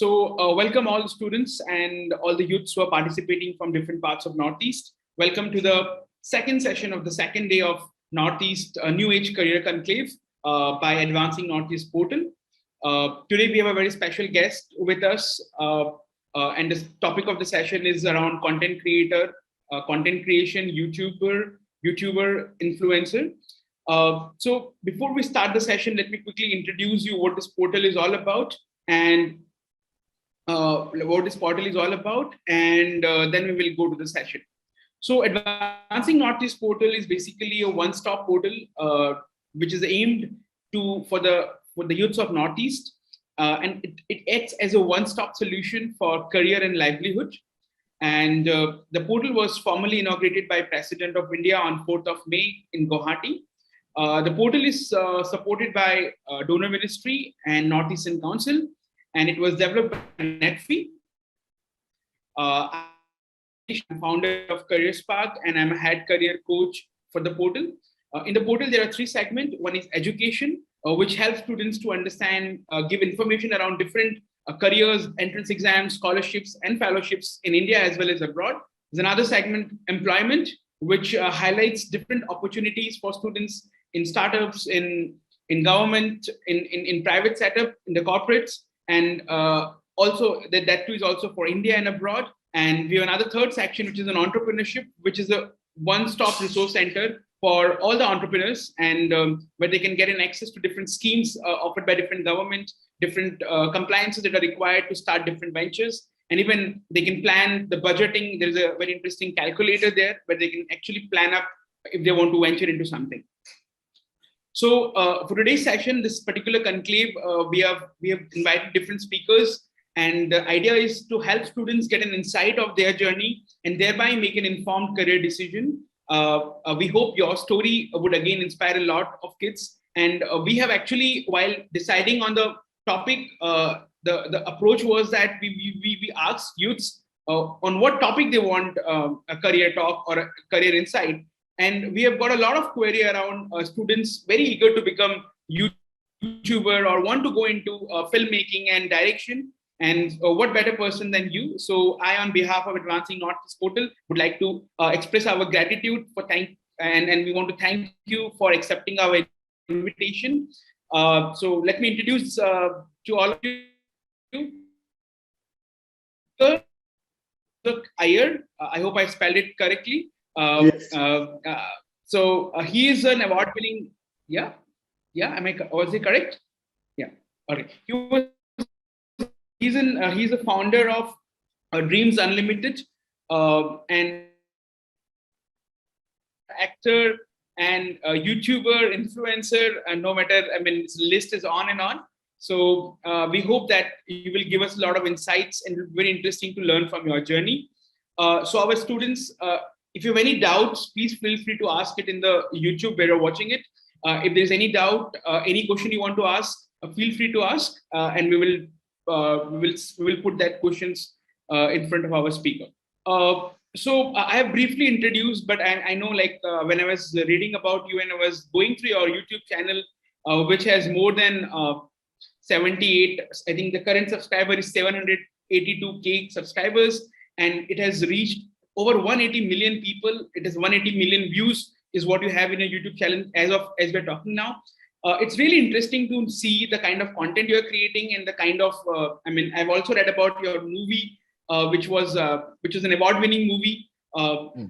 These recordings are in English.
Welcome all the students and all the youths who are participating from different parts of Northeast. Welcome to the second session of the second day of Northeast New Age Career Conclave by Advancing Northeast Portal. Today we have a very special guest with us, and the topic of the session is around content creator, content creation, YouTuber, influencer. So before we start the session, let me quickly introduce you what this portal is all about and then we will go to the session. So Advancing Northeast Portal is basically a one-stop portal which is aimed for the youths of Northeast, and it acts as a one-stop solution for career and livelihood. And the portal was formally inaugurated by President of India on 4th of May in Guwahati. The portal is supported by Donor Ministry and Northeastern Council, and it was developed by Netfee. I'm founder of Career Spark, and I'm a head career coach for the portal. In the portal, there are three segments. One is education, which helps students to understand, give information around different careers, entrance exams, scholarships, and fellowships in India as well as abroad. There's another segment, employment, which highlights different opportunities for students in startups, in government, in private setup, in the corporates, and also that too is also for India and abroad. And we have another third section, which is an entrepreneurship, which is a one-stop resource center for all the entrepreneurs, and where they can get an access to different schemes offered by different government, different compliances that are required to start different ventures. And even they can plan the budgeting. There's a very interesting calculator there where they can actually plan up if they want to venture into something. So for today's session, this particular conclave, we have invited different speakers, and the idea is to help students get an insight of their journey and thereby make an informed career decision. We hope your story would again inspire a lot of kids. And we have actually, while deciding on the topic, the approach was that we asked youths on what topic they want a career talk or a career insight. And we have got a lot of query around students very eager to become YouTuber or want to go into filmmaking and direction. And what better person than you? So I, on behalf of Advancing Northeast Portal, would like to express our gratitude and we want to thank you for accepting our invitation. So let me introduce to all of you. Tiakumzuk Aier. I hope I spelled it correctly. Yes. He is an award-winning. Yeah. Was he correct? Yeah. Okay. He's a founder of Dreamz Unlimited, and actor and YouTuber, influencer, and no matter. I mean, his list is on and on. So we hope that you will give us a lot of insights, and it's very interesting to learn from your journey. So our students. If you have any doubts, please feel free to ask it in the YouTube where you're watching it. If there's any doubt, any question you want to ask, feel free to ask, and we will put that questions in front of our speaker. So I have briefly introduced, but I know when I was reading about you and I was going through your YouTube channel, which has more than 78, I think the current subscriber is 782K subscribers, and it has reached over 180 million people. It is 180 million views is what you have in a YouTube channel as we're talking now. It's really interesting to see the kind of content you're creating and the kind of, I've also read about your movie, which was an award-winning movie.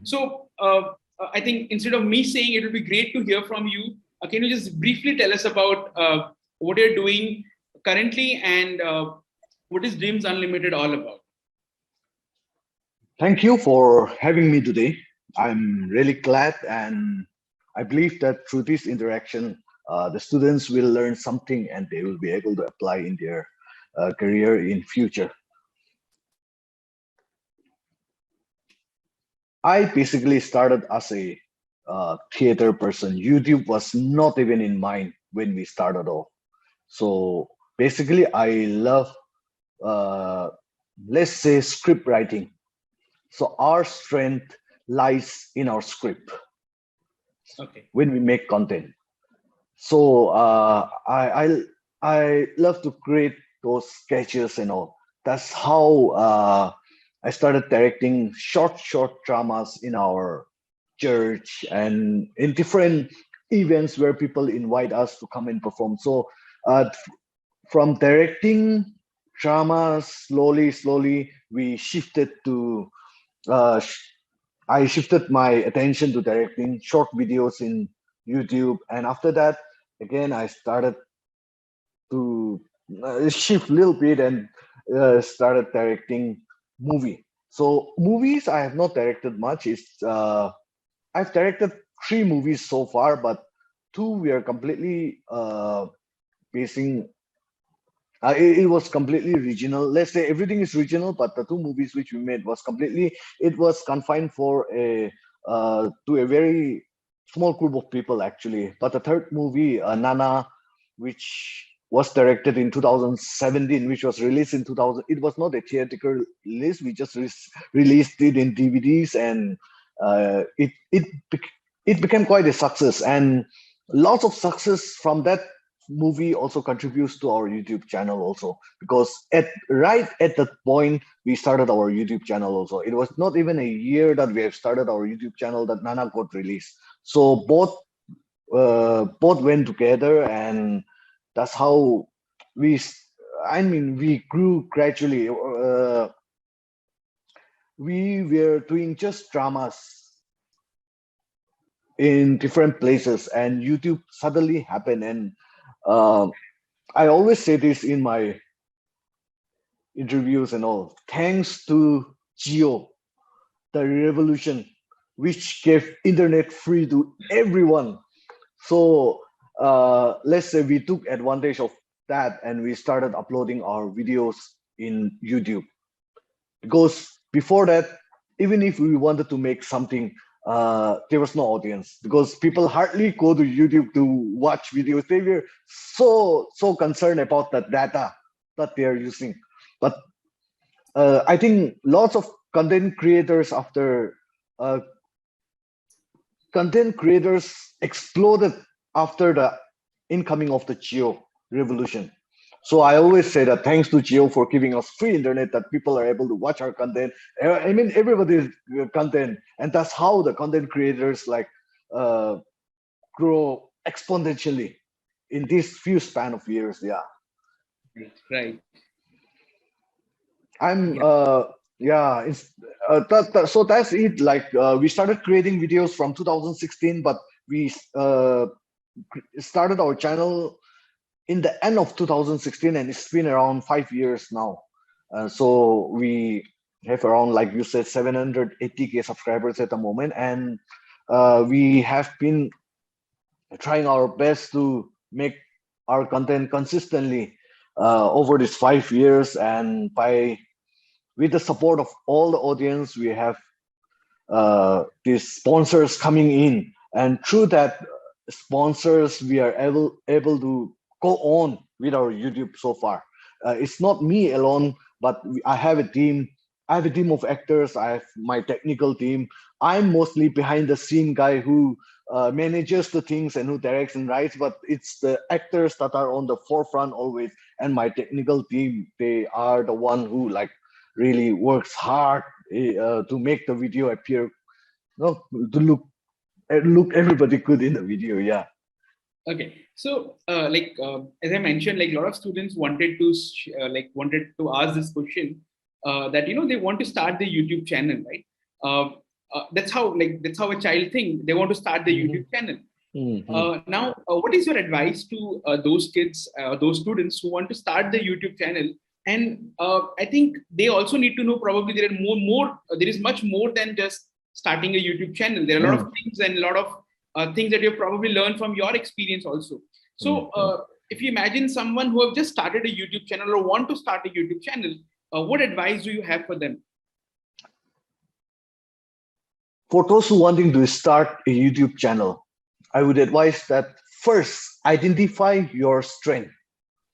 So I think instead of me saying, it would be great to hear from you. Can you just briefly tell us about what you're doing currently and what is Dreamz Unlimited all about? Thank you for having me today. I'm really glad, and I believe that through this interaction, the students will learn something and they will be able to apply in their career in future. I basically started as a theater person. YouTube was not even in mind when we started off. So basically, I love, let's say, script writing. So our strength lies in our script. Okay. When we make content. So I love to create those sketches and all. that's how I started directing short dramas in our church and in different events where people invite us to come and perform. So from directing dramas, slowly we shifted to uh, sh- I shifted my attention to directing short videos in YouTube, and after that, again I started to shift a little bit and started directing movie. So movies I have not directed much. It's I've directed 3 movies so far, but 2 we are completely basing. It was completely regional. Let's say everything is regional, but the 2 movies which we made was completely. It was confined for a to a very small group of people actually. But the third movie, Nana, which was directed in 2017, which was released in 2000. It was not a theatrical release. We just released it in DVDs, and it became quite a success. And lots of success from that movie also contributes to our YouTube channel also, because right at that point we started our YouTube channel also. It was not even a year that we have started our YouTube channel that Nana got released. So both went together, and that's how we we grew gradually. We were doing just dramas in different places, and YouTube suddenly happened. And I always say this in my interviews and all. Thanks to Geo, the revolution, which gave internet free to everyone. So let's say we took advantage of that and we started uploading our videos in YouTube. Because before that, even if we wanted to make something, there was no audience, because people hardly go to YouTube to watch videos. They were so concerned about the data that they are using. But I think lots of content creators after uh, content creators exploded after the incoming of the Geo revolution. So I always say that thanks to Geo for giving us free internet, that people are able to watch our content. I mean, everybody's content, and that's how the content creators uh, grow exponentially in this few span of years. Yeah, Right. I'm Yeah. yeah. So that's it. We started creating videos from 2016, but we started our channel in the end of 2016, and it's been around 5 years now. So we have around, like you said, 780K subscribers at the moment, and we have been trying our best to make our content consistently over these 5 years. And with the support of all the audience, we have these sponsors coming in, and through that sponsors we are able to go on with our YouTube so far. It's not me alone, but I have a team. I have a team of actors. I have my technical team. I'm mostly behind the scene guy who manages the things and who directs and writes, but it's the actors that are on the forefront always, and my technical team. They are the one who really works hard to make the video appear, no, to look everybody good in the video. Yeah. Okay. So, as I mentioned, like a lot of students wanted to wanted to ask this question, that they want to start the YouTube channel, right? That's how a child think. They want to start the YouTube channel. Now, what is your advice to those kids, those students who want to start the YouTube channel? And I think they also need to know, probably there are there is much more than just starting a YouTube channel. There are a lot of things and a lot of things that you've probably learned from your experience also. So if you imagine someone who have just started a YouTube channel or want to start a YouTube channel, what advice do you have for them? For those who wanting to start a YouTube channel, I would advise that first identify your strength.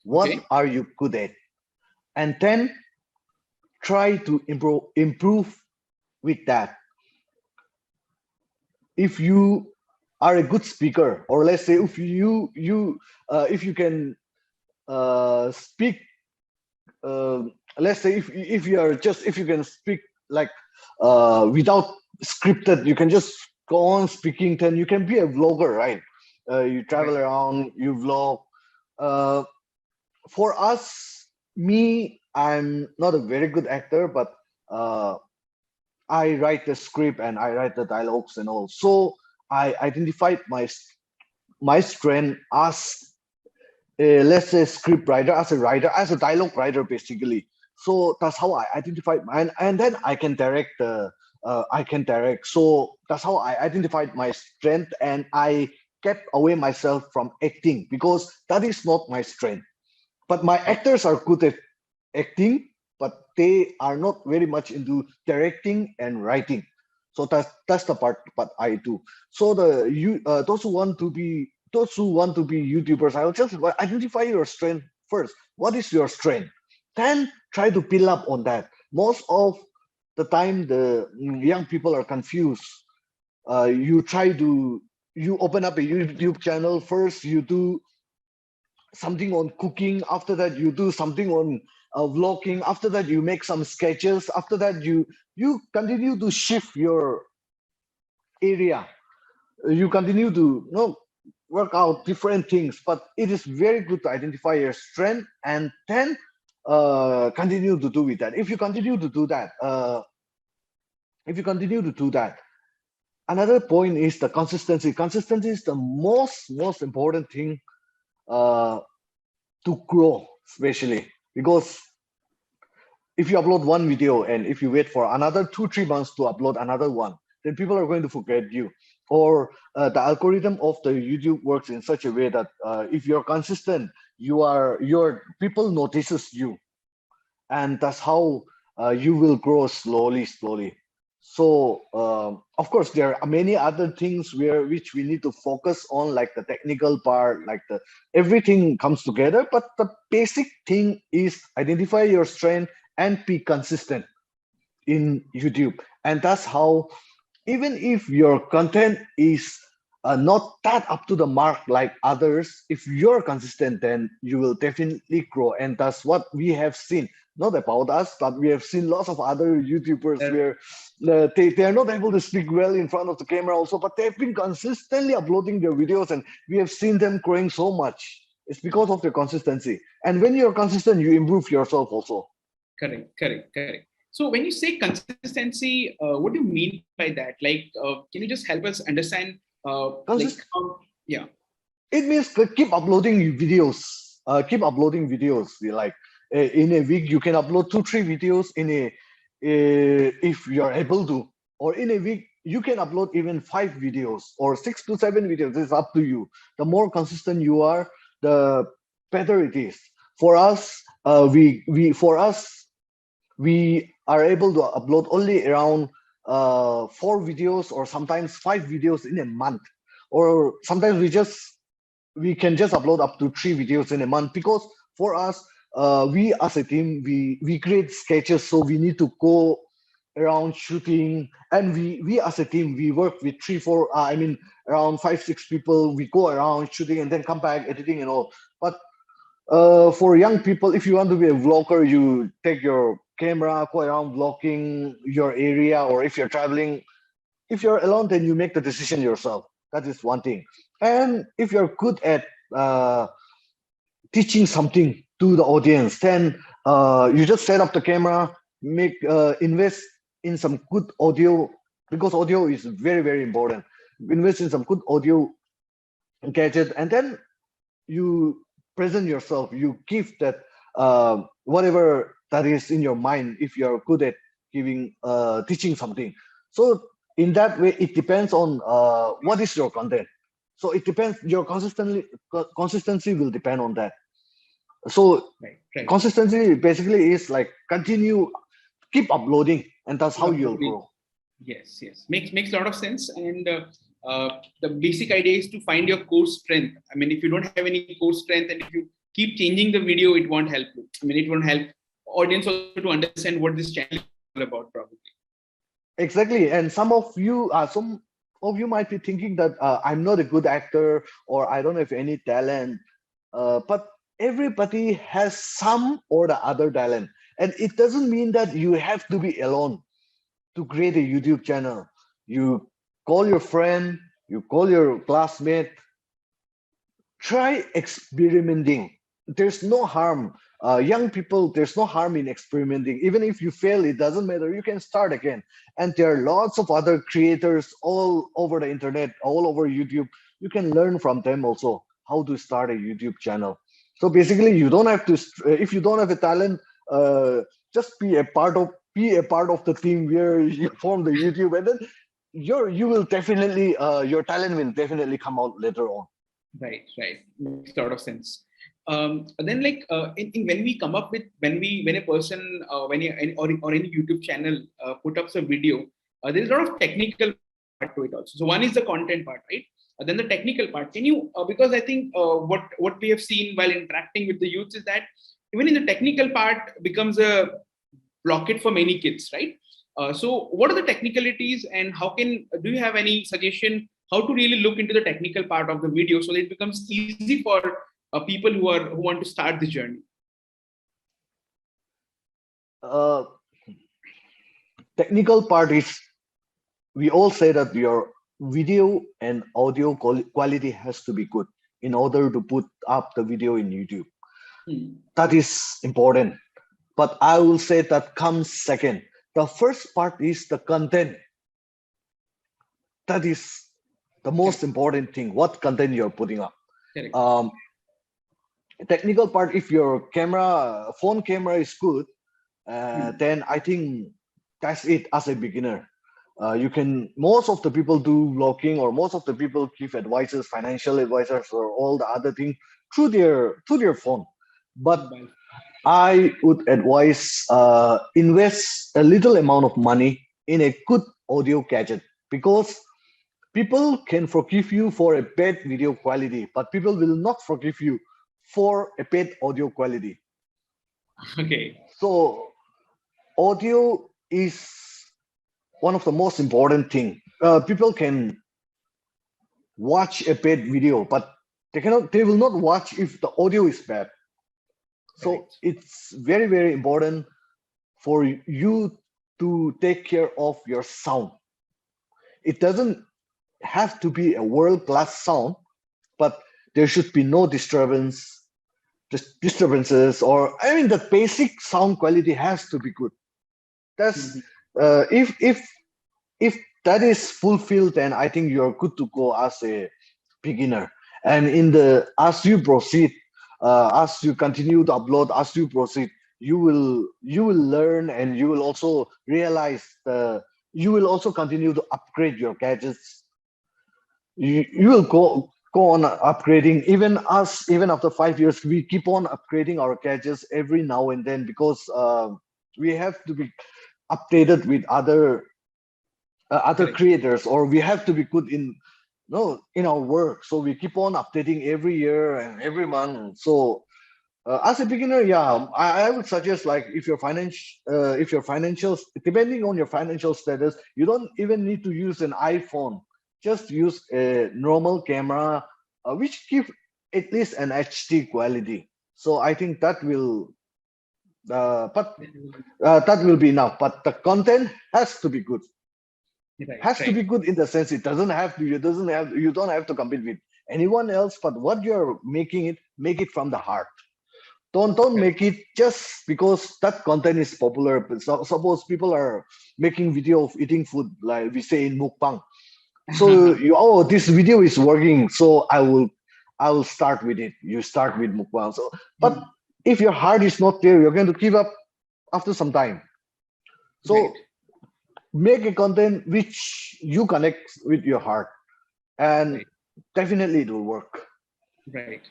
What Okay. are you good at? And then try to improve with that. If you are a good speaker, or let's say if you can speak let's say if you are just, if you can speak like without scripted, you can just go on speaking, then you can be a vlogger, right? You travel Right. around, you vlog. uh, for us, me, I'm not a very good actor, but uh, I write the script and I write the dialogues and all. So I identified my strength as let's say script writer, as a dialogue writer, basically. So that's how I identified and then I can direct the I can direct. So that's how I identified my strength, and I kept away myself from acting because that is not my strength. But my Right. actors are good at acting, but they are not very much into directing and writing. So that's the part but I do. So those who want to be YouTubers, I'll just identify your strength first. What is your strength? Then try to build up on that. Most of the time, the young people are confused. You open up a YouTube channel first. You do something on cooking, after that you do something on vlogging, after that you make some sketches, after that you continue to shift your area. You continue to work out different things, but it is very good to identify your strength and then continue to do with that. If you continue to do that, another point is the consistency is the most important thing uh, to grow, especially because if you upload one video and if you wait for another 2 3 months to upload another one, then people are going to forget you. Or the algorithm of the YouTube works in such a way that if you're consistent, your people notices you, and that's how you will grow slowly. So of course there are many other things which we need to focus on, like the technical part, like the everything comes together, but the basic thing is identify your strength and be consistent in YouTube. And that's how, even if your content is not that up to the mark like others, if you're consistent, then you will definitely grow. And that's what we have seen. Not about us, but we have seen lots of other YouTubers Uh, where they are not able to speak well in front of the camera also, but they've been consistently uploading their videos, and we have seen them growing so much. It's because of their consistency. And when you're consistent, you improve yourself also. correct. So when you say consistency, what do you mean by that? Like, can you just help us understand, like, Consist yeah, It means keep uploading videos. Keep uploading videos. Like in a week, you can upload 2 3 videos in if you're able to, or in a week you can upload even 5 videos or 6 to 7 videos. It's up to you. The more consistent you are, the better it is. For us, we are able to upload only around 4 videos or sometimes 5 videos in a month, or sometimes we can just upload up to 3 videos in a month, because for us, we as a team, we create sketches, so we need to go around shooting, and we as a team, we work with 3 4 I mean around 5 6 people. We go around shooting and then come back editing and all. But for young people, if you want to be a vlogger, you take your camera, go around vlogging your area, or if you're traveling, if you're alone, then you make the decision yourself. That is one thing. And if you're good at teaching something to the audience, then you just set up the camera, make invest in some good audio, because audio is very important. Invest in some good audio gadget, and then you present yourself. You give that whatever that is in your mind, if you're good at giving teaching something. So in that way, it depends on what is your content. So it depends, your consistency will depend on that. So right. consistency basically is like continue, keep uploading, and that's Keep how you'll uploading. grow. Yes. Makes a lot of sense. And the basic idea is to find your core strength. I mean, if you don't have any core strength, and if you keep changing the video, it won't help you. I mean, it won't help audience also to understand what this channel is all about, probably. Exactly. And some of you might be thinking that I'm not a good actor, or I don't have any talent. But everybody has some or the other talent. And it doesn't mean that you have to be alone to create a YouTube channel. You call your friend, you call your classmate, try experimenting. There's no harm. Young people, there's no harm in experimenting. Even if you fail, it doesn't matter. You can start again. And there are lots of other creators all over the internet, all over YouTube. You can learn from them also how to start a YouTube channel. So basically, you don't have to. If you don't have a talent, just be a part of the team where you form the YouTube, and then you will definitely your talent will definitely come out later on. Right, right. Makes a lot of sense. Then, like, when we come up with when a person or any YouTube channel put up some video, there's a lot of technical part to it also. So one is the content part, right? Then the technical part. Can you because I think what we have seen while interacting with the youth is that even in the technical part becomes a blockade for many kids, right? So what are the technicalities, and how can do you have any suggestion how to really look into the technical part of the video so that it becomes easy for people who want to start the journey? Uh, Technical part is, we all say that your video and audio quality has to be good in order to put up the video in YouTube. That is important. But I will say that comes second. The first part is the content. That is the most important thing, what content you're putting up. Technical part, if your phone camera is good, then I think that's it as a beginner. Most of the people do vlogging, or most of the people give advices, financial advisors, or all the other things through their phone. But I would advise invest a little amount of money in a good audio gadget, because people can forgive you for a bad video quality, but people will not forgive you for a bad audio quality. Okay. So audio is one of the most important thing. People can watch a bad video, but they will not watch if the audio is bad. So it's very, very important for you to take care of your sound. It doesn't have to be a world-class sound, but there should be no disturbances, or I mean, the basic sound quality has to be good. That's if that is fulfilled, then I think you're good to go as a beginner. And as you proceed, as you continue to upload, as you proceed, you will learn, and you will also realize you will also continue to upgrade your gadgets. You will go on upgrading. Even after 5 years, we keep on upgrading our gadgets every now and then, because we have to be updated with other creators, or we have to be good in our work. So we keep on updating every year and every month. So as a beginner, yeah, I would suggest, like, if your financials, depending on your financial status, you don't even need to use an iPhone. Just use a normal camera, which give at least an HD quality. So I think that will be enough. But the content has to be good. To be good in the sense, you don't have to compete with anyone else, but what you're making, make it from the heart. Don't make it just because that content is popular. But suppose people are making video of eating food, like we say in mukbang. So this video is working, so I will start with it. You start with mukbang. So, but if your heart is not there, you're going to give up after some time. So make a content which you connect with your heart, and definitely it will work. Right.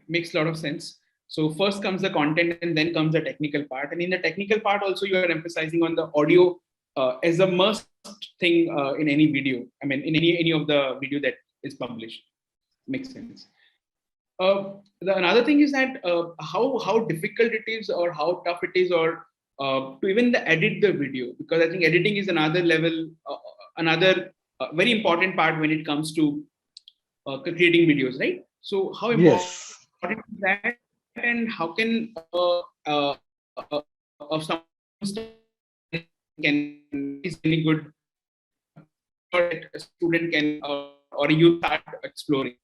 Makes a lot of sense. So first comes the content, and then comes the technical part. And in the technical part also, you are emphasizing on the audio as a must thing in any video. I mean, in any of the video that is published. Makes sense. Another thing is that how difficult it is, or how tough it is, or to even edit the video, because I think editing is another level, another very important part when it comes to creating videos, right? So how important is that, and how can of some can is really good, or that a student can or a youth start exploring?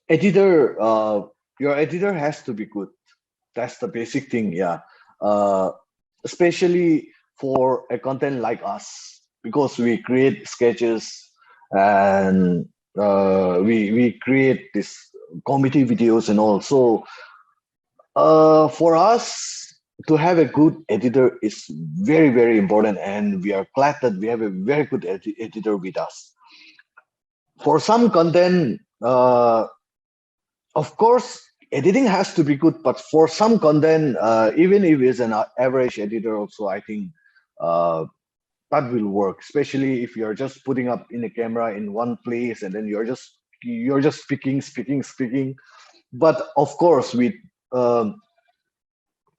Editor, your editor has to be good. That's the basic thing, yeah. Especially for a content like us, because we create sketches and we create this comedy videos and all. So for us to have a good editor is very, very important, and we are glad that we have a very good editor with us. For some content, of course, editing has to be good, but for some content, even if it's an average editor, also I think uh, that will work. Especially if you're just putting up in a camera in one place and then you're just speaking. But of course, with um,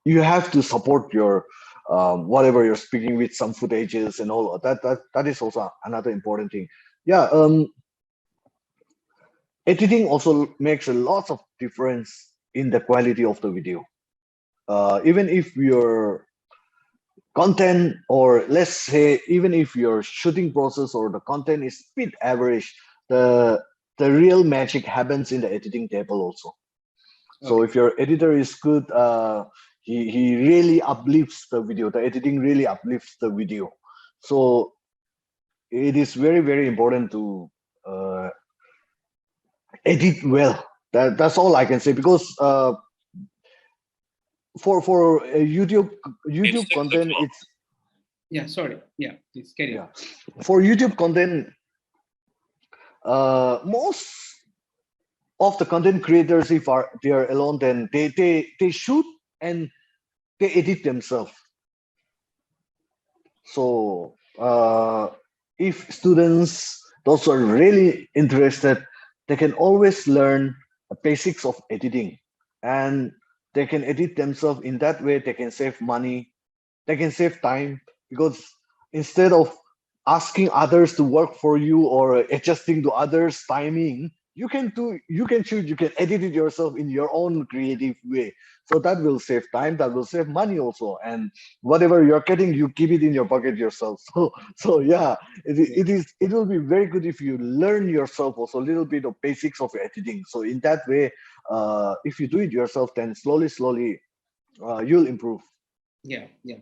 you have to support your whatever you're speaking with some footages and all of that. That is also another important thing. Yeah. Editing also makes a lot of difference in the quality of the video. Even if your content, or let's say even if your shooting process or the content is bit average, the real magic happens in the editing table also. So Okay. if your editor is good, he really uplifts the video. The editing really uplifts the video. So it is very, very important to uh, edit well. That's all I can say, because for YouTube content, it's Yeah, sorry. Yeah, please carry on. yeah. For YouTube content, most of the content creators, if they are alone, then they shoot and they edit themselves. So if students, those who are really interested, they can always learn the basics of editing, and they can edit themselves. In that way they can save money, they can save time, because instead of asking others to work for you or adjusting to others timing, you can edit it yourself in your own creative way. So that will save time, that will save money also, and whatever you're getting, you keep it in your pocket yourself. So yeah, it will be very good if you learn yourself also a little bit of basics of editing. So in that way, if you do it yourself, then slowly you'll improve. Yeah, yeah.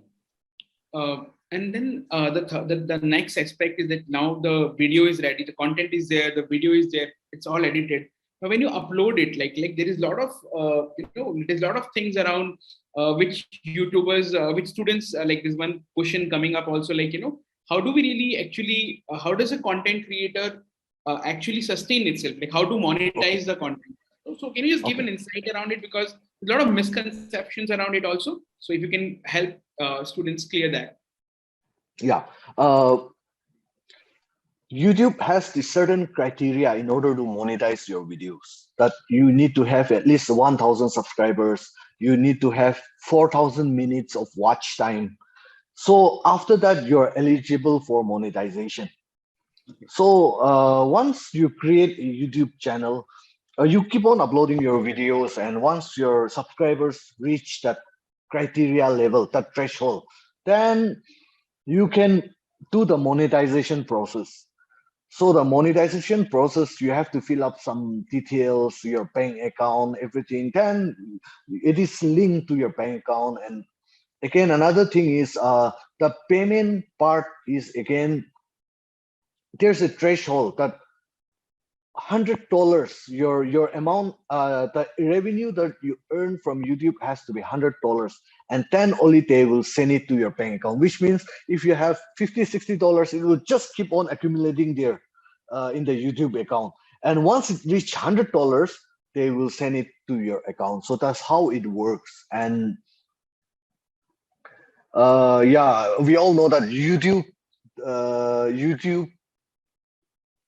And then the next aspect is that now the video is ready, the content is there, the video is there, it's all edited. Now when you upload it, like there is a lot of there's a lot of things around which YouTubers, which students, like there's one question coming up also, like how do we really actually how does a content creator actually sustain itself? Like how to monetize Okay. the content? So can you just give an Okay. insight around it, because there's a lot of misconceptions around it also. So if you can help students clear that. Yeah. Uh, YouTube has this certain criteria in order to monetize your videos, that you need to have at least 1,000 subscribers. You need to have 4,000 minutes of watch time. So after that, you're eligible for monetization. So once you create a YouTube channel, you keep on uploading your videos, and once your subscribers reach that criteria level, that threshold, then you can do the monetization process. So the monetization process, you have to fill up some details, your bank account, everything. Then it is linked to your bank account. And again, another thing is the payment part is, again, there's a threshold that $100, your amount, the revenue that you earn from YouTube has to be $100, and then only they will send it to your bank account. Which means if you have $50, $60, it will just keep on accumulating there in the YouTube account. And once it reaches $100, they will send it to your account. So that's how it works. And yeah, we all know that YouTube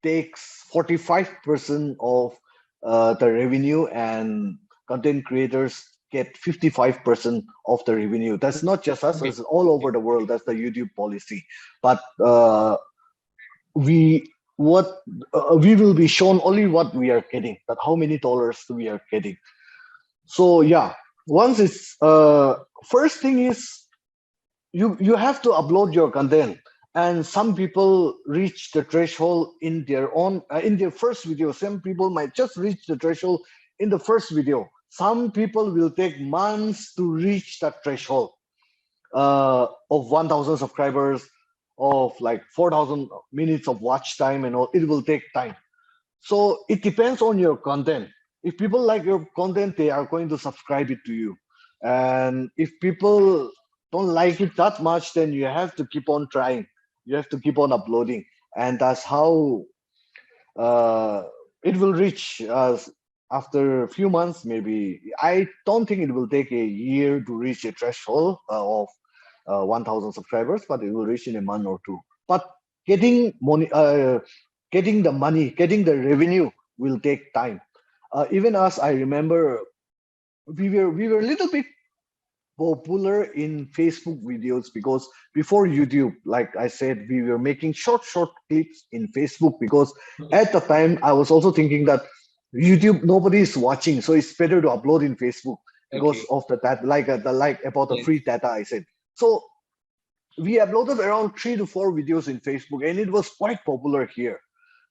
takes 45% of the revenue, and content creators get 55% of the revenue. That's not just us, Okay. it's all over the world. That's the YouTube policy. But we what we will be shown only what we are getting, that how many dollars we are getting. So yeah, once it's first thing is you have to upload your content, and some people reach the threshold in their own in their first video. Some people might just reach the threshold in the first video. Some people will take months to reach that threshold of 1000 subscribers, of like 4000 minutes of watch time and all. It will take time. So it depends on your content. If people like your content, they are going to subscribe it to you. And if people don't like it that much, then you have to keep on trying. You have to keep on uploading. And that's how uh, it will reach us after a few months, maybe. I don't think it will take a year to reach a threshold of 1000 subscribers, but it will reach in a month or two. But getting money, getting the money, getting the revenue will take time. Even us, I remember we were a little bit popular in Facebook videos, because before YouTube, like I said, we were making short clips in Facebook, because Okay. at the time I was also thinking that YouTube nobody is watching, so it's better to upload in Facebook because Okay. of the like about the Yes. free data I said. So we uploaded around 3 to 4 videos in Facebook, and it was quite popular here.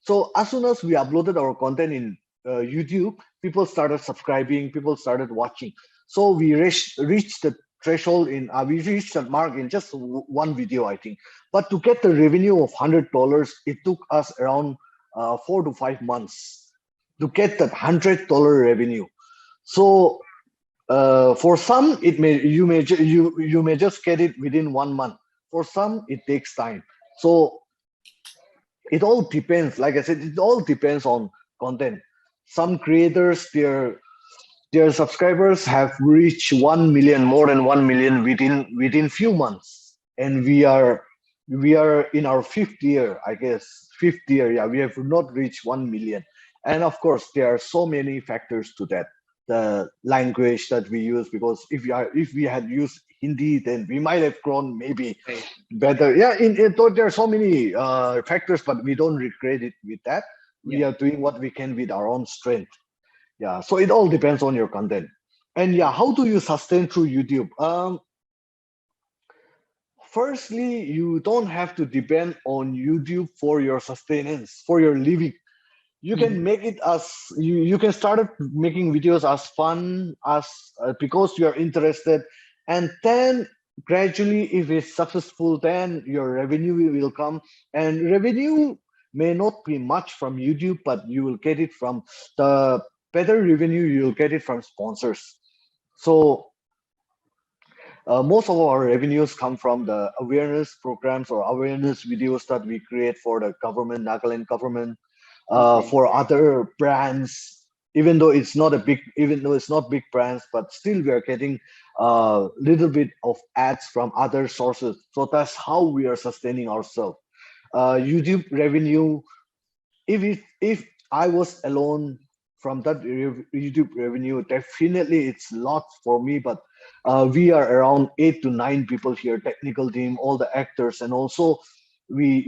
So as soon as we uploaded our content in YouTube, people started subscribing, people started watching. So we reached the threshold we reached that mark in just one video, I think. But to get the revenue of $100, it took us around 4 to 5 months to get that $100 revenue. So for some, it may you may just get it within 1 month. For some, it takes time. So it all depends. Like I said, it all depends on content. Some creators, their subscribers have reached 1 million, more than 1 million within few months, and we are in our fifth year, I guess. Fifth year, yeah, we have not reached 1 million. And of course, there are so many factors to that. The language that we use, because if we had used Hindi, then we might have grown maybe Right. better. Yeah, though there are so many factors, but we don't regret it with that. We Yeah. are doing what we can with our own strength. Yeah, so it all depends on your content. And yeah, Right. how do you sustain through YouTube? Firstly, you don't have to depend on YouTube for your sustenance, for your living. You can Mhm. make it as you can start making videos as fun as because you are interested, and then gradually, if it's successful, then your revenue will come. And revenue may not be much from YouTube, but you will get it from the better revenue, you'll get it from sponsors. So most of our revenues come from the awareness programs or awareness videos that we create for the government, Nagaland government, Okay. for other brands. Even though it's not big brands, but still we are getting a little bit of ads from other sources. So that's how we are sustaining ourselves. YouTube revenue, if I was alone from that YouTube revenue, definitely it's lots for me. But we are around 8 to 9 people here, technical team, all the actors, and also we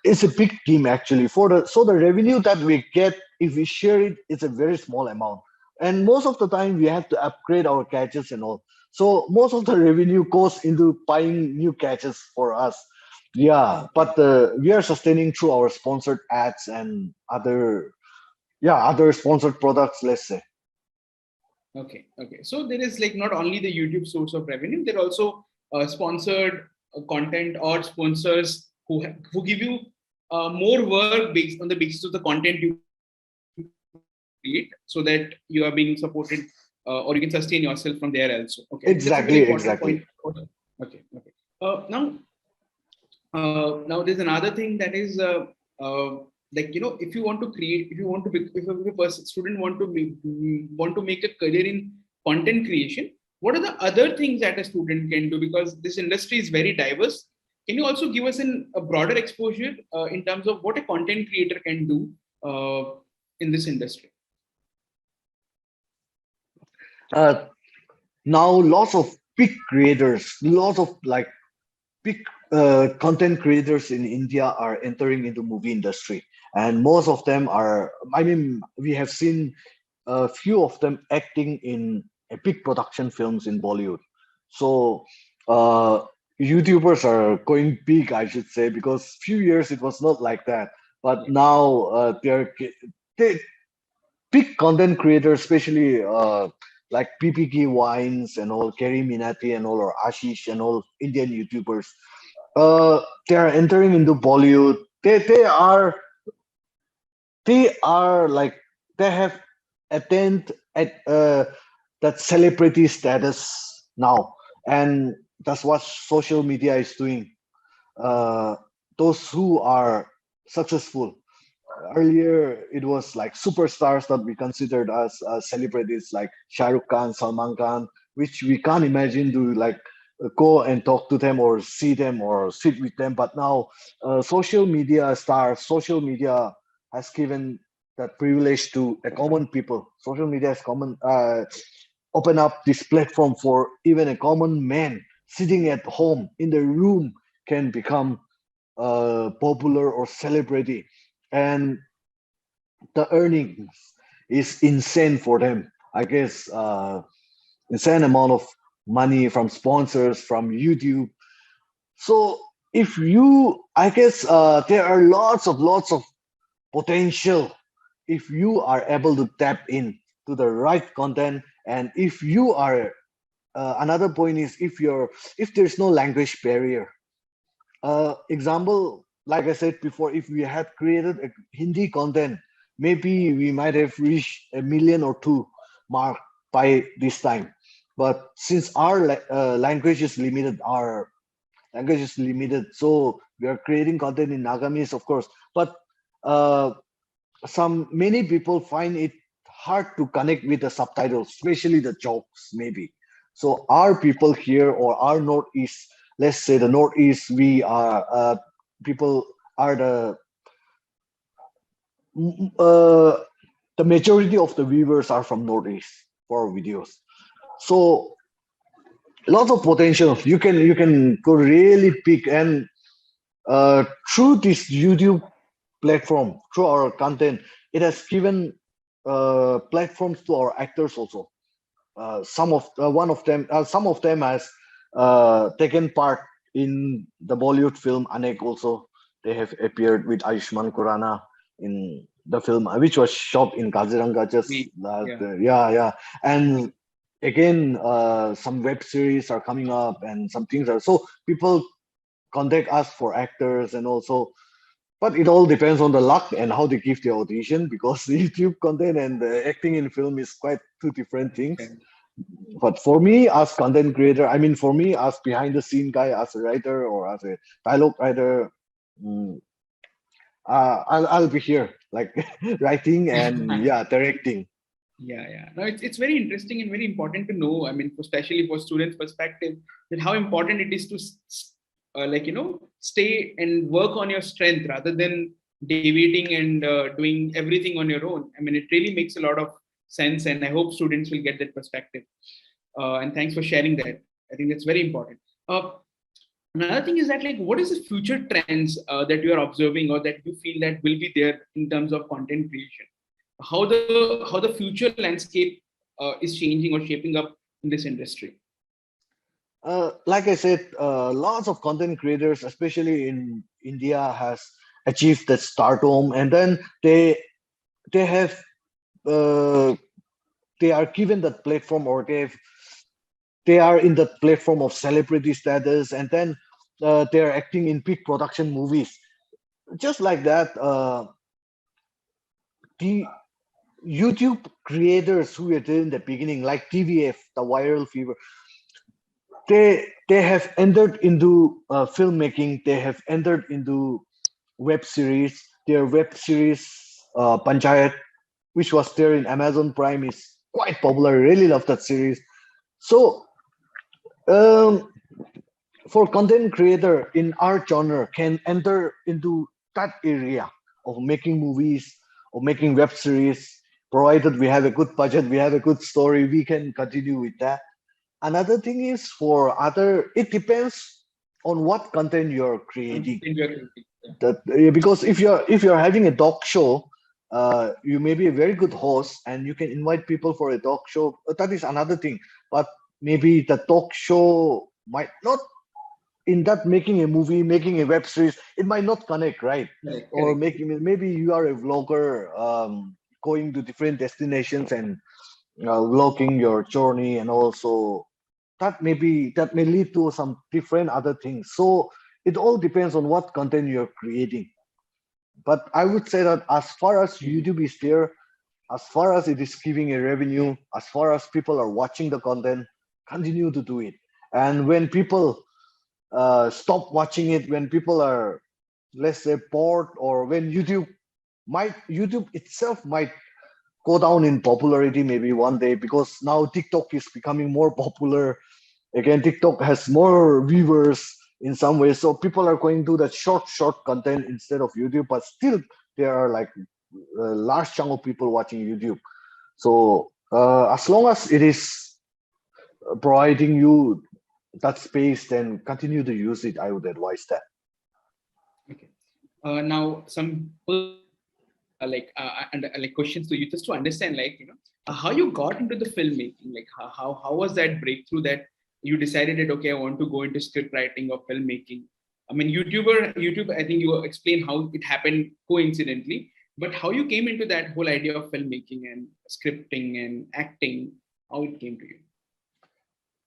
it's a big team actually. The revenue that we get, if we share it, it's a very small amount. And most of the time we have to upgrade our gadgets and all. So most of the revenue goes into buying new gadgets for us. Yeah, Okay. but we are sustaining through our sponsored ads and other sponsored products, let's say. Okay. Okay. So there is like not only the YouTube source of revenue, there are also sponsored content or sponsors who give you more work based on the basis of the content you create, so that you are being supported or you can sustain yourself from there also. Okay. That's a very Exactly, important exactly. point. Okay. Okay. Now there's another thing that is like, if you want to create, if you want to be, if a person student want to make a career in content creation, what are the other things that a student can do? Because this industry is very diverse. Can you also give us a broader exposure in terms of what a content creator can do in this industry? Uh, Now lots of big creators, lots of like big content creators in India are entering into movie industry, and most of them are. I mean, we have seen a few of them acting in big production films in Bollywood. So uh, YouTubers are going big, I should say, because few years it was not like that. But Yeah. now they big content creators, especially like PPK Wines and all, Kerry Minati and all, or Ashish and all Indian YouTubers. They are entering into Bollywood. They are like they have attained at that celebrity status now, and that's what social media is doing. Uh, those who are successful, earlier it was like superstars that we considered as celebrities like Shah Rukh Khan, Salman Khan, which we can't imagine to like go and talk to them or see them or sit with them. But now social media stars, social media has given that privilege to a common people. Social media has open up this platform for even a common man sitting at home in the room can become popular or celebrity, and the earnings is insane for them. I guess insane amount of money from sponsors from YouTube. So if you, I guess there are lots of potential if you are able to tap in to the right content, and if you are another point is if there's no language barrier. Example, like I said before, if we had created a Hindi content, maybe we might have reached a million or two mark by this time. But since our language is limited, our language is limited, so we are creating content in Nagamese, of course. But uh, many people find it hard to connect with the subtitles, especially the jokes, maybe. So our people here or our northeast, let's say the northeast, we are people are uh, the majority of the viewers are from northeast for our videos. So lots of potential. You can go really big, and through this YouTube platform, through our content, it has given platforms to our actors also. Some of them has taken part in the Bollywood film Anek also. They have appeared with Ayushmann Khurrana in the film, which was shot in Kaziranga. Just Yeah. yeah. And again, some web series are coming up, and some things are so people contact us for actors and also, but it all depends on the luck and how they give the audition, because YouTube content and acting in film is quite two different things. Yeah. But for me as content creator, I mean, for me as behind the scene guy, as a writer or as a dialogue writer, mm, I'll be here like writing and yeah, directing. Yeah, yeah. No, it's very interesting and very important to know. I mean, especially for students' perspective, that how important it is to stay and work on your strength rather than deviating and doing everything on your own. I mean, it really makes a lot of sense, and I hope students will get that perspective. And thanks for sharing that. I think that's very important. Another thing is that, like, what is the future trends that you are observing or that you feel that will be there in terms of content creation? How the future landscape is changing or shaping up in this industry? Like I said, lots of content creators, especially in India, has achieved that stardom, and then they have uh, they are given that platform, or they are in that platform of celebrity status, and then they are acting in big production movies. Just like that, the YouTube creators who were there in the beginning, like TVF, the viral fever, they have entered into filmmaking. They have entered into web series. Their web series, Panchayat, which was there in Amazon Prime, is quite popular. I really love that series. So um, for content creator in our genre can enter into that area of making movies or making web series, provided we have a good budget, we have a good story, we can continue with that. Another thing is for other, it depends on what content you're creating. Yeah. That because if you're having a talk show, you may be a very good host and you can invite people for a talk show. That is another thing. But maybe the talk show might not, in that making a movie, making a web series, it might not connect, right? Correct, Or correct. making, maybe you are a vlogger, going to different destinations and vlogging your journey, and also that may lead to some different other things. So it all depends on what content you're creating. But I would say that as far as Mhm. YouTube is there, as far as it is giving a revenue, as far as people are watching the content, continue to do it. And when people stop watching it, when people are, let's say, bored, or when YouTube itself might go down in popularity maybe one day, because now TikTok is becoming more popular. Again, TikTok has more viewers in some ways, so people are going to that short content instead of YouTube. But still, there are like a large chunk of people watching YouTube. So as long as it is providing you that space, then continue to use it. I would advise that. Okay. Now some and like questions to you just to understand, like, how you got into the filmmaking, like how was that breakthrough that you decided that, okay, I want to go into script writing or filmmaking. I mean, YouTube, I think you explained how it happened coincidentally, but how you came into that whole idea of filmmaking and scripting and acting, how it came to you.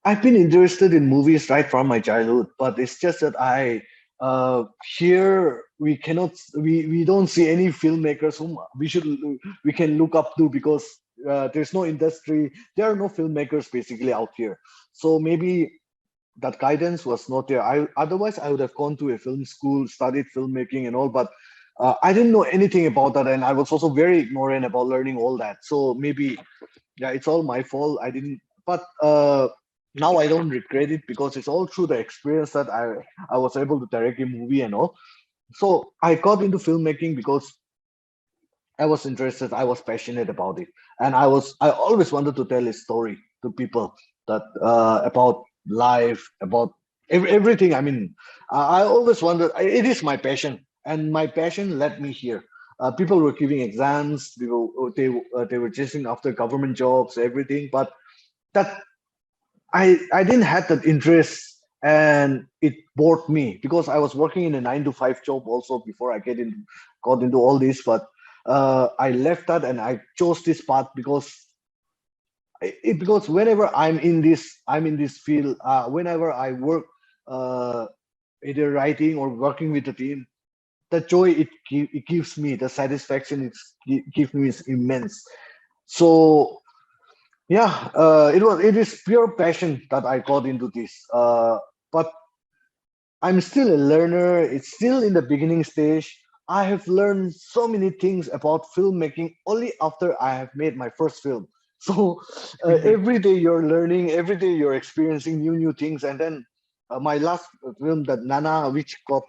I've been interested in movies right from my childhood, but it's just that here we cannot, we don't see any filmmakers whom we can look up to, because there's no industry, there are no filmmakers basically out here. So maybe that guidance was not there. Otherwise I would have gone to a film school, studied filmmaking and all, but I didn't know anything about that, and I was also very ignorant about learning all that. So maybe, yeah, it's all my fault. I didn't, but now I don't regret it, because it's all through the experience that I was able to direct a movie and all. So I got into filmmaking because I was interested, I was passionate about it, and I always wanted to tell a story to people, that about life, about everything. I mean, I always wondered. It is my passion, and my passion led me here. People were giving exams. They were chasing after government jobs, everything. But that I didn't have that interest, and it bored me, because I was working in a 9 to 5 job also before I got into all this. But I left that and I chose this path, because because whenever I'm in this field, whenever I work, uh, either writing or working with the team, the joy it gives me, the satisfaction it gives me is immense. So yeah, it is pure passion that I got into this. But I'm still a learner. It's still in the beginning stage. I have learned so many things about filmmaking only after I have made my first film. So every day you're learning, every day you're experiencing new things. And then my last film, that Nana, which got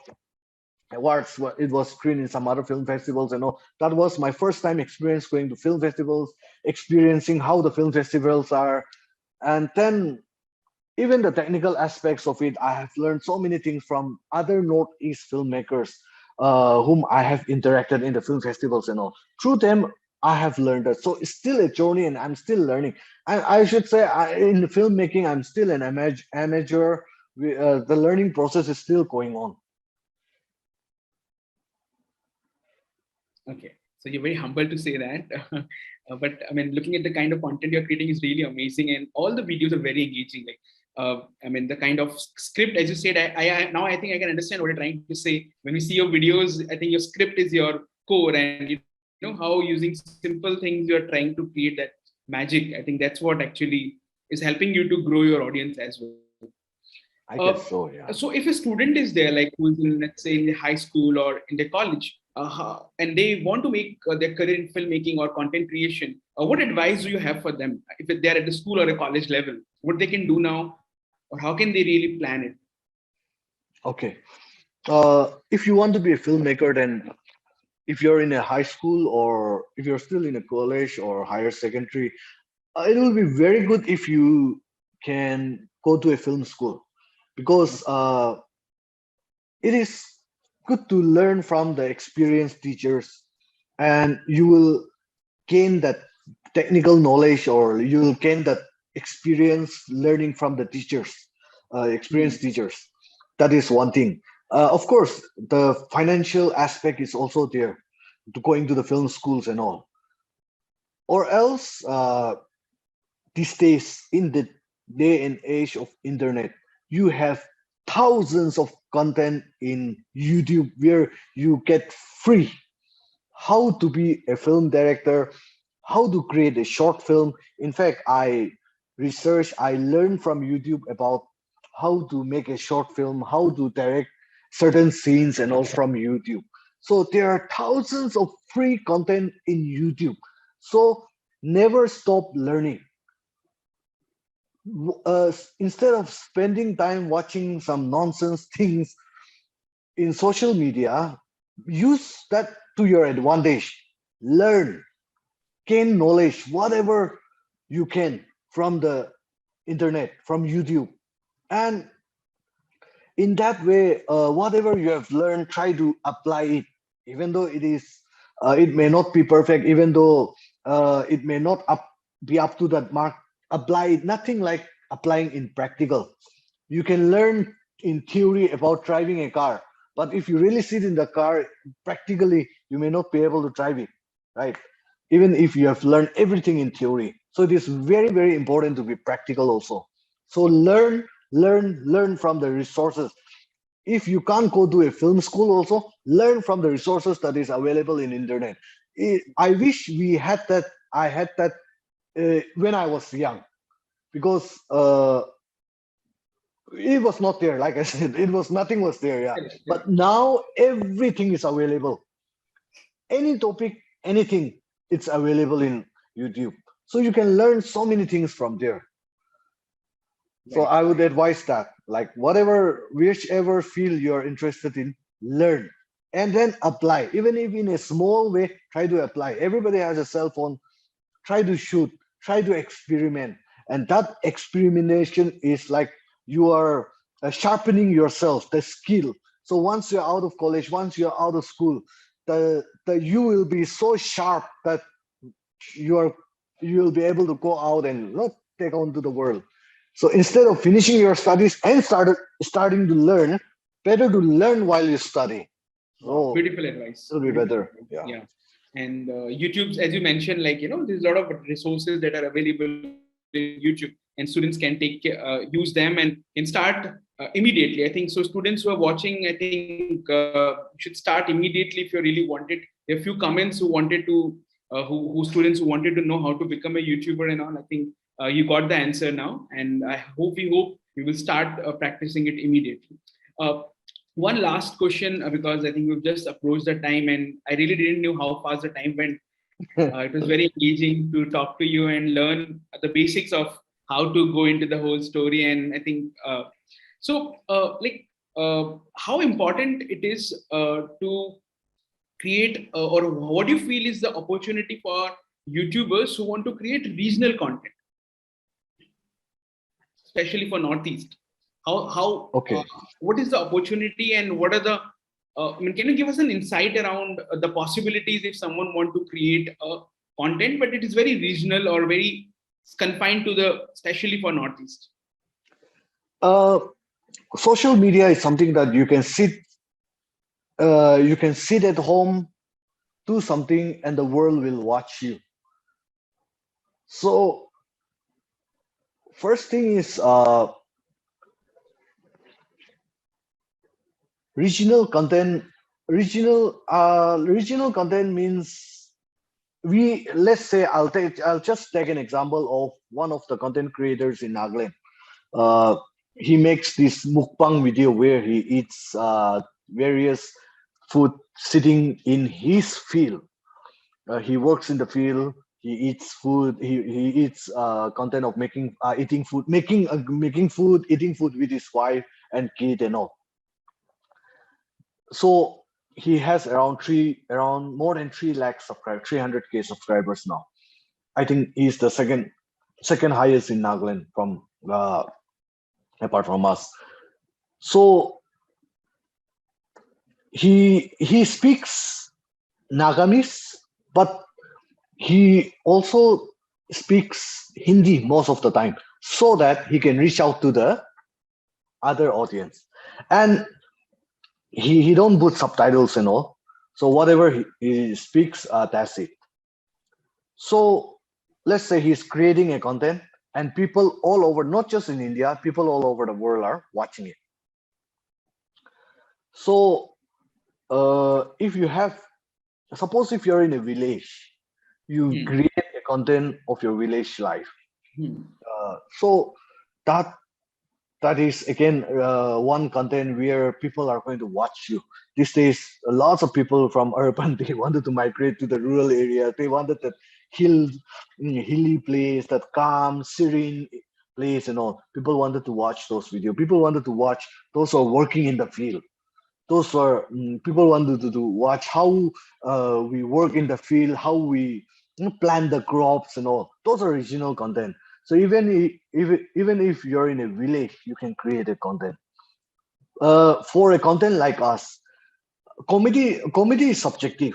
awards, it was screened in some other film festivals and all. That was my first time experience going to film festivals, experiencing how the film festivals are. And then even the technical aspects of it, I have learned so many things from other Northeast filmmakers, whom I have interacted in the film festivals and all. Through them, I have learned that. So it's still a journey, and I'm still learning. I should say, in filmmaking, I'm still an amateur. The learning process is still going on. Okay, so you're very humble to say that. But I mean, looking at the kind of content you're creating is really amazing, and all the videos are very engaging. Like, I mean, the kind of script, as you said, now I think I can understand what you're trying to say. When we see your videos, I think your script is your core, and how using simple things you're trying to create that magic. I think that's what actually is helping you to grow your audience as well. I Uh, guess so, yeah. so if a student is there, like who is in, let's say, in the high school or in the college, and they want to make their career in filmmaking or content creation, what advice do you have for them if they're at the school or a college level? What they can do now, or how can they really plan it? Okay. If you want to be a filmmaker, then if you're in a high school, or if you're still in a college or higher secondary, it will be very good if you can go to a film school, because it is good to learn from the experienced teachers, and you will gain that technical knowledge, or you will gain that experience learning from the teachers, experienced teachers. That is one thing. Of course, the financial aspect is also there, to going to the film schools and all. Or else, these days, in the day and age of internet, you have thousands of content in YouTube where you get free how to be a film director, how to create a short film. In fact, I learned from YouTube about how to make a short film, how to direct certain scenes and all from YouTube. So there are thousands of free content in YouTube. So never stop learning. Instead of spending time watching some nonsense things in social media, use that to your advantage. Learn, gain knowledge, whatever you can from the internet, from YouTube. And in that way, whatever you have learned, try to apply it, even though it may not be perfect, even though it may not be up to that mark. Apply it. Nothing like applying in practical. You can learn in theory about driving a car, but if you really sit in the car, practically, you may not be able to drive it, right? Even if you have learned everything in theory. So it is very, very important to be practical also. So learn from the resources. If you can't go to a film school also, learn from the resources that is available in internet. I wish we had that. I had that when I was young, because it was not there. Like I said, it was nothing was there. Yeah, but now everything is available. Any topic, anything, it's available in YouTube. So you can learn so many things from there. So I would advise that, like whatever, whichever field you're interested in, learn and then apply. Even if in a small way, try to apply. Everybody has a cell phone. Try to shoot. Try to experiment. And that experimentation is like you are sharpening yourself, the skill. So once you're out of college, once you're out of school, you will be so sharp that you will be able to go out and take on to the world. So instead of finishing your studies and starting to learn, better to learn while you study. So beautiful advice. it'll be better. Yeah. Yeah. And YouTube's, as you mentioned, like, there's a lot of resources that are available in YouTube, and students can use them and can start immediately. I think so. Students who are watching, I think should start immediately if you really want it. There are a few comments who wanted to, who students who wanted to know how to become a YouTuber and all. I think you got the answer now, and we hope you will start practicing it immediately. One last question, because I think we've just approached the time, and I really didn't know how fast the time went. It was very engaging to talk to you and learn the basics of how to go into the whole story. And I think how important it is to create, or what do you feel is the opportunity for YouTubers who want to create regional content, especially for Northeast? Okay. What is the opportunity, and what are the can you give us an insight around the possibilities if someone want to create a content, but it is very regional or very confined to especially for Northeast? Social media is something that you can sit at home, do something, and the world will watch you. So first thing is regional content. Regional content means, let's say, I'll just take an example of one of the content creators in Nagaland. He makes this mukbang video where he eats various food sitting in his field. He works in the field. He eats food. He eats content of eating food, making food, eating food with his wife and kid and all. So he has around more than 3 lakh subscribers, 300K subscribers now. I think he's the second highest in Nagaland from apart from us. So he speaks Nagamese, but he also speaks Hindi most of the time so that he can reach out to the other audience. And he don't put subtitles and all. So whatever he speaks, that's it. So let's say he's creating a content and people all over, not just in India, people all over the world are watching it. So if you have, suppose if you're in a village, you create a content of your village life. So that that is again one content where people are going to watch you. These days, lots of people from urban, they wanted to migrate to the rural area. They wanted that hilly place, that calm, serene place and all. People wanted to watch those videos. People wanted to watch those who are working in the field. Those are people wanted to watch how we work in the field, how we plant the crops and all. Those are original content. So even if you're in a village, you can create a content. For a content like us, comedy is subjective.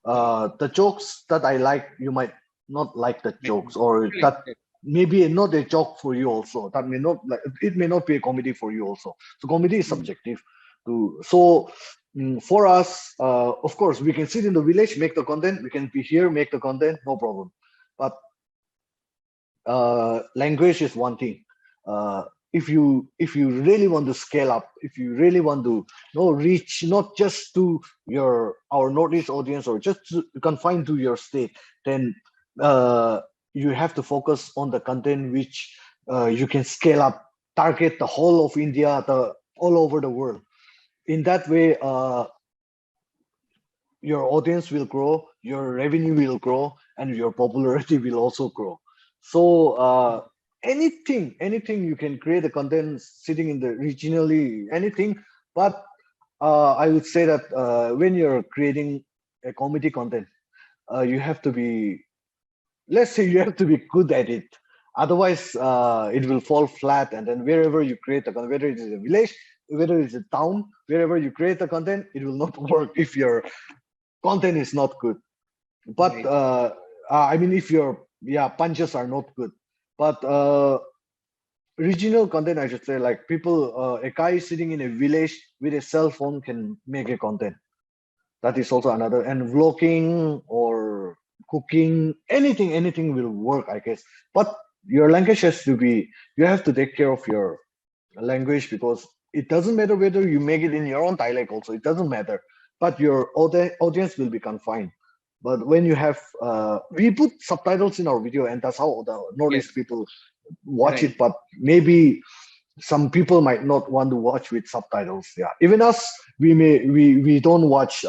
The jokes that I like, you might not like the jokes, or that maybe not a joke for you also. That may not like it may not be a comedy for you also. So comedy is subjective. So for us, of course, we can sit in the village, make the content. We can be here, make the content, no problem. But language is one thing. If you really want to scale up, if you really want to reach not just to our Northeast audience or just to confine to your state, then you have to focus on the content which you can scale up, target the whole of India, all over the world. In that way, your audience will grow, your revenue will grow, and your popularity will also grow. So anything you can create a content sitting in the regionally, anything. But I would say that when you're creating a comedy content, you have to be, let's say you have to be good at it. Otherwise, it will fall flat. And then wherever you create the content, whether it is a village, whether it's a town, wherever you create the content, it will not work if your content is not good. But I mean, if your punches are not good. But regional content, I should say, like people, a guy sitting in a village with a cell phone can make a content. That is also another. And vlogging or cooking, anything will work, I guess. But your language has to be, you have to take care of your language, because it doesn't matter whether you make it in your own dialect also, it doesn't matter. But your audience will be confined. But when you have, we put subtitles in our video, and that's how the Northeast people watch it. But maybe some people might not want to watch with subtitles. Yeah, even us, we don't watch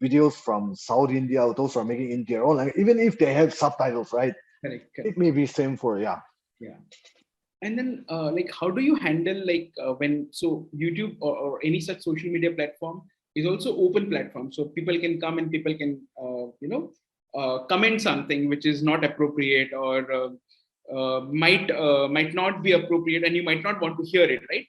videos from South India, or those are making in their own language, even if they have subtitles, right? Correct. It may be same for And then like how do you handle like when so YouTube or any such social media platform is also open platform, so people can come and people can comment something which is not appropriate or might not be appropriate, and you might not want to hear it, right?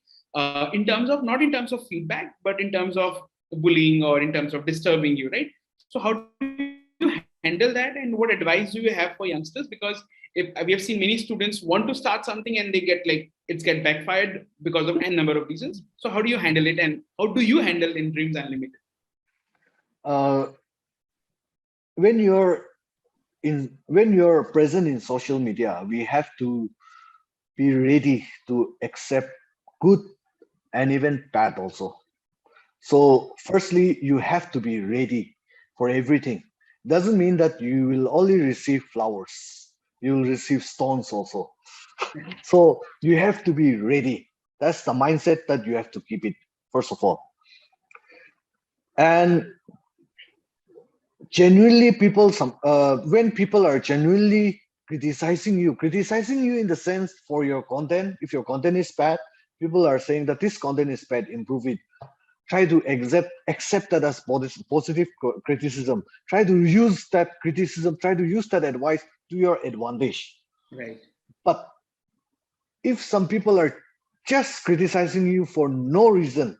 In terms of, not in terms of feedback, but in terms of bullying or in terms of disturbing you, right? So how do you handle that, and what advice do you have for youngsters? Because if we have seen many students want to start something and they get like it's get backfired because of n number of reasons. So how do you handle it, and how do you handle in Dreamz Unlimited? When you're present in social media, we have to be ready to accept good and even bad also. So firstly, you have to be ready for everything. Doesn't mean that you will only receive flowers. You will receive stones also. So you have to be ready. That's the mindset that you have to keep it, first of all. And genuinely when people are genuinely criticizing you in the sense for your content, if your content is bad, people are saying that this content is bad, improve it. Try to accept that as positive criticism. Try to use that criticism, try to use that advice to your advantage. Right. But if some people are just criticizing you for no reason,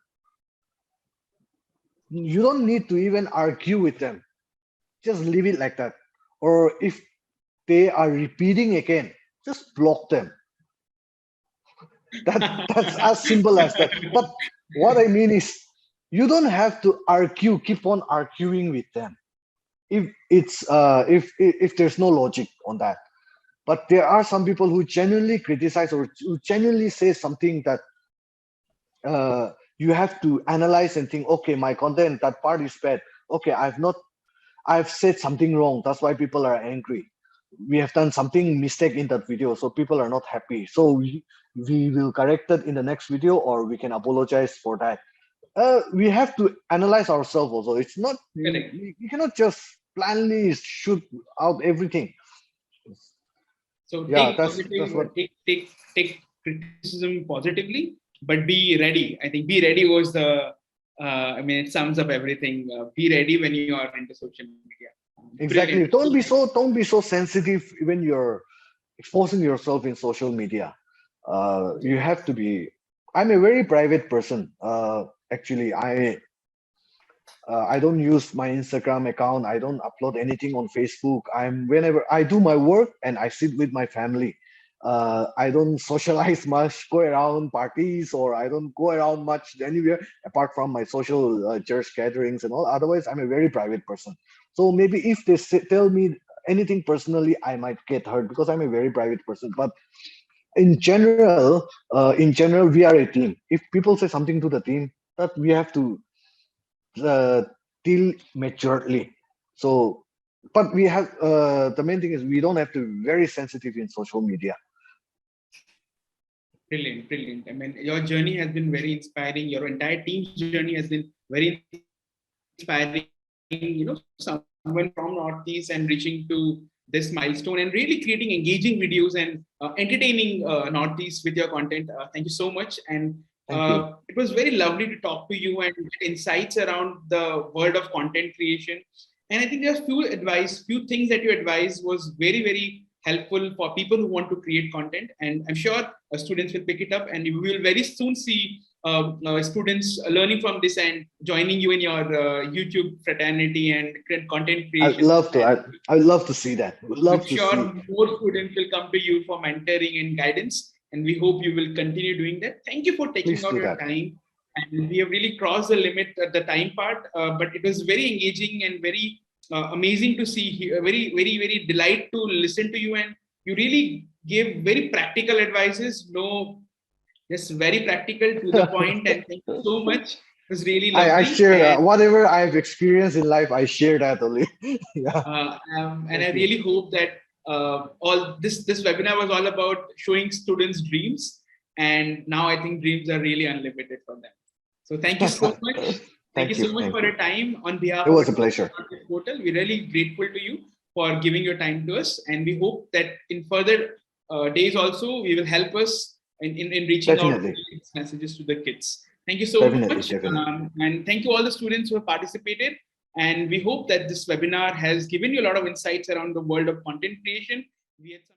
you don't need to even argue with them. just leave it like that. Or if they are repeating again, just block them. That's as simple as that. But what I mean is, you don't have to argue, keep on arguing with them if it's if there's no logic on that. But there are some people who genuinely criticize or who genuinely say something that you have to analyze and think, okay, my content, that part is bad. Okay, I've said something wrong. That's why people are angry. We have done something mistake in that video, so people are not happy. So we will correct that in the next video, or we can apologize for that. We have to analyze ourselves also. It's not, you cannot just blindly shoot out everything. So Yeah, take that's positive, what. take criticism positively, but be ready. I think be ready was the. I mean, it sums up everything. Be ready when you are into social media. Exactly. Brilliant. Don't be so sensitive when you're exposing yourself in social media. You have to be. I'm a very private person. Actually, I don't use my Instagram account. I don't upload anything on Facebook. Whenever I do my work and I sit with my family. I don't socialize much, go around parties, or I don't go around much anywhere apart from my social church gatherings and all. Otherwise, I'm a very private person. So maybe if they tell me anything personally, I might get hurt because I'm a very private person. But in general, we are a team. If people say something to the team, that we have to uh, deal maturely. So, but we have the main thing is we don't have to be very sensitive in social media. Brilliant, brilliant. I mean, your journey has been very inspiring. Your entire team's journey has been very inspiring. You know, someone from Northeast and reaching to this milestone and really creating engaging videos and entertaining Northeast with your content. Thank you so much. And it was very lovely to talk to you and get insights around the world of content creation. And I think there's few things that you advised was very, very helpful for people who want to create content. And I'm sure students will pick it up, and we will very soon see students learning from this and joining you in your YouTube fraternity and content creation. I'd love to. I'd love to see that. I'm sure more students will come to you for mentoring and guidance, and we hope you will continue doing that. Thank you for taking out your time. And we have really crossed the limit at the time part, but it was very engaging and very amazing to see. Very, very, very delight to listen to you, and you really gave very practical advices. No, just very practical to the point. And thank you so much. It was really lovely. I share whatever I've experienced in life. I share that only. Yeah. And I really hope that all this webinar was all about showing students dreams, and now I think dreams are really unlimited for them. So thank you so much. Thank you so much for your time on behalf of a pleasure. Portal. We're really grateful to you for giving your time to us, and we hope that in further days also we will help us in reaching out these messages to the kids. Thank you so much. And thank you all the students who have participated. And we hope that this webinar has given you a lot of insights around the world of content creation. We had some